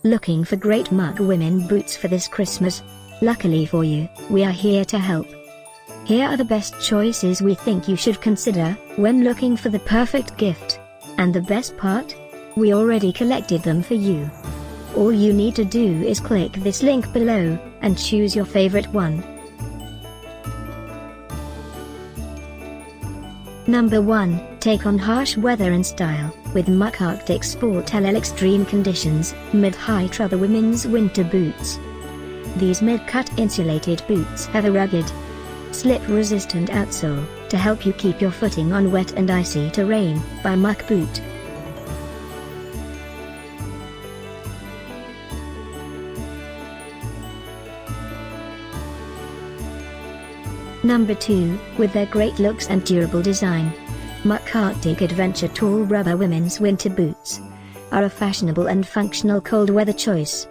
Looking for great Muck women boots for this Christmas? Luckily for you, we are here to help. Here are the best choices we think you should consider when looking for the perfect gift. And the best part? We already collected them for you. All you need to do is click this link below and choose your favorite one. Number 1, take on harsh weather and style with Muck Arctic Sport LL Extreme Conditions Mid-High Trouble Women's Winter Boots. These mid-cut insulated boots have a rugged, slip-resistant outsole to help you keep your footing on wet and icy terrain by Muck Boot. Number 2, with their great looks and durable design, Muck Arctic Adventure Tall Rubber Women's Winter Boots are a fashionable and functional cold weather choice.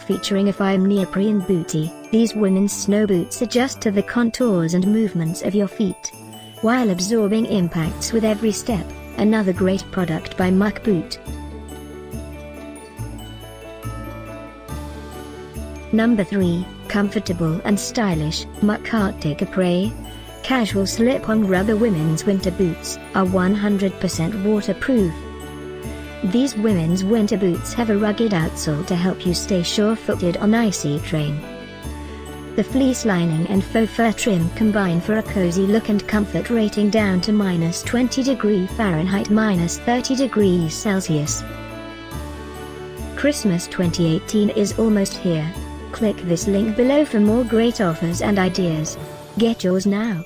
Featuring a fine neoprene bootie, these women's snow boots adjust to the contours and movements of your feet, while absorbing impacts with every step. Another great product by Muck Boot. Number 3, comfortable and stylish, Muck Arctic Apres Casual Slip-on Rubber Women's Winter Boots are 100% waterproof. These women's winter boots have a rugged outsole to help you stay sure-footed on icy terrain. The fleece lining and faux fur trim combine for a cozy look and comfort, rating down to -20°F, -30°C. Christmas 2018 is almost here. Click this link below for more great offers and ideas. Get yours now.